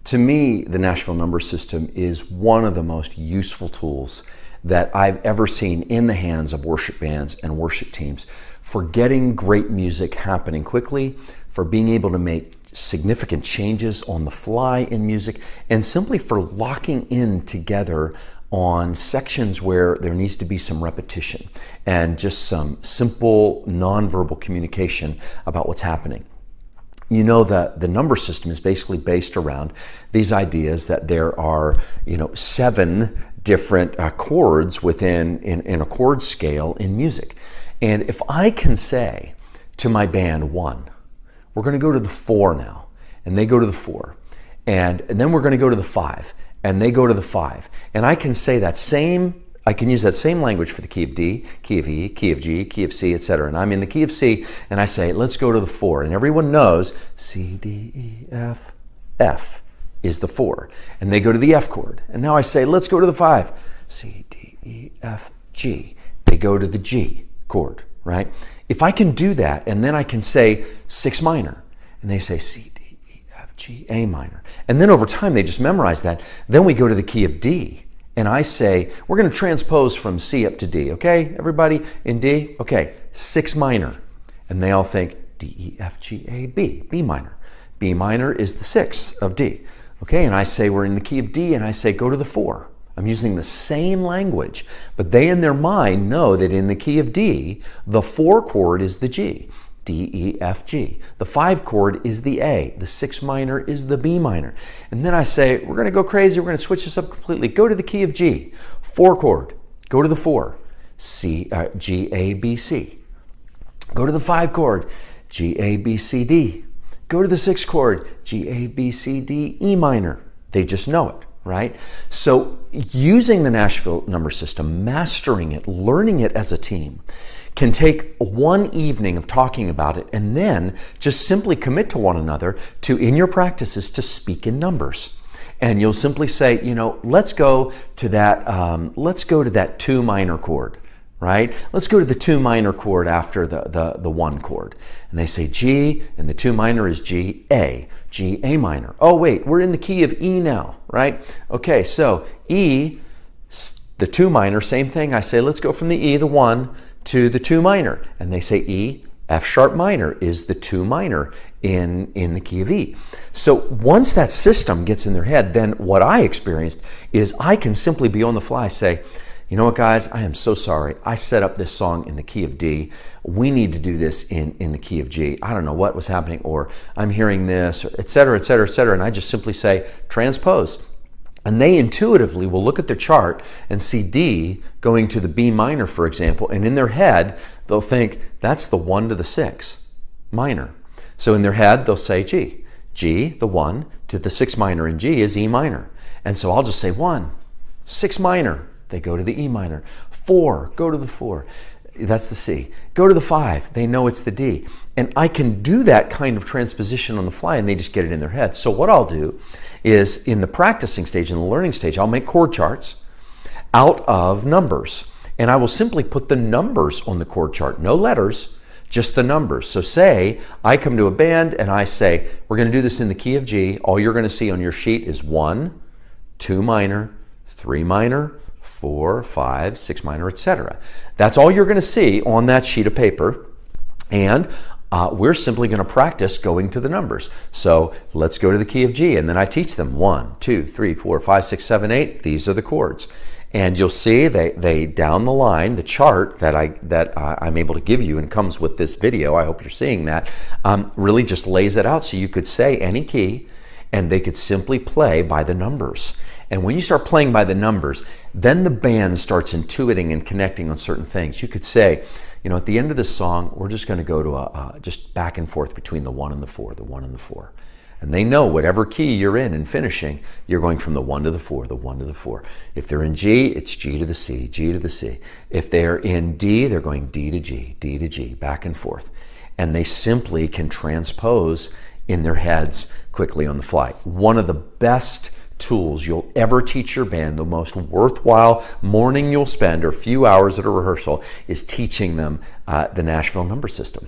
To me, the Nashville number system is one of the most useful tools that I've ever seen in the hands of worship bands and worship teams for getting great music happening quickly, for being able to make significant changes on the fly in music, and simply for locking in together on sections where there needs to be some repetition and just some simple nonverbal communication about what's happening. You know, the number system is basically based around these ideas that there are, 7 different chords within in a chord scale in music. And if I can say to my band 1, we're going to go to the 4 now, and they go to the 4, and then we're going to go to the 5, and they go to the 5, and I can say I can use that same language for the key of D, key of E, key of G, key of C, etc. And I'm in the key of C, and I say, let's go to the 4. And everyone knows C, D, E, F, F is the 4. And they go to the F chord. And now I say, let's go to the 5. C, D, E, F, G. They go to the G chord, right? If I can do that, and then I can say 6 minor, and they say C, D, E, F, G, A minor. And then over time, they just memorize that. Then we go to the key of D. And I say, we're going to transpose from C up to D, okay? Everybody in D? Okay, 6 minor. And they all think D, E, F, G, A, B, B minor. B minor is the 6 of D, okay? And I say, we're in the key of D, and I say, go to the 4. I'm using the same language, but they in their mind know that in the key of D, the 4 chord is the G. D, E, F, G. The 5 chord is the A. The 6 minor is the B minor. And then I say, we're going to go crazy. We're going to switch this up completely. Go to the key of G. 4 chord. Go to the 4. C, G, A, B, C. Go to the 5 chord. G, A, B, C, D. Go to the 6 chord. G, A, B, C, D, E minor. They just know it, right? So using the Nashville number system, mastering it, learning it as a team, can take one evening of talking about it and then just simply commit to one another to, in your practices, to speak in numbers. And you'll simply say, let's go to that 2 minor chord, right? Let's go to the 2 minor chord after the 1 chord. And they say G, and the 2 minor is G, A, G, A minor. Oh, wait, we're in the key of E now, right? Okay, so E, the 2 minor, same thing. I say, let's go from the E, the 1, to the 2 minor. And they say E, F sharp minor is the 2 minor in the key of E. So once that system gets in their head, then what I experienced is I can simply be on the fly, say, you know what, guys, I am so sorry. I set up this song in the key of D. We need to do this in the key of G. I don't know what was happening, or I'm hearing this, or et cetera, et cetera, et cetera. And I just simply say, transpose. And they intuitively will look at their chart and see D going to the B minor, for example, and in their head, they'll think, that's the 1 to the 6 minor. So in their head, they'll say G. G, the 1, to the 6 minor in G is E minor. And so I'll just say 1, 6 minor. They go to the E minor. 4, go to the 4. That's the C. Go to the 5. They know it's the D. And I can do that kind of transposition on the fly, and they just get it in their head. So what I'll do is, in the practicing stage, in the learning stage, I'll make chord charts out of numbers. And I will simply put the numbers on the chord chart. No letters, just the numbers. So say I come to a band and I say, we're going to do this in the key of G. All you're going to see on your sheet is 1, 2 minor, 3 minor, 4, 5, 6 minor, etc. That's all you're going to see on that sheet of paper. And we're simply going to practice going to the numbers. So let's go to the key of G, and then I teach them 1, 2, 3, 4, 5, 6, 7, 8. These are the chords. And you'll see they down the line, the chart that I'm able to give you and comes with this video, I hope you're seeing that, really just lays it out so you could say any key and they could simply play by the numbers. And when you start playing by the numbers, then the band starts intuiting and connecting on certain things. You could say, at the end of this song, we're just going to go to just back and forth between the 1 and the 4, the 1 and the 4. And they know whatever key you're in and finishing, you're going from the 1 to the 4, the 1 to the 4. If they're in G, it's G to the C, G to the C. If they're in D, they're going D to G, back and forth. And they simply can transpose in their heads quickly on the fly. One of the best tools you'll ever teach your band, the most worthwhile morning you'll spend or few hours at a rehearsal, is teaching them the Nashville number system.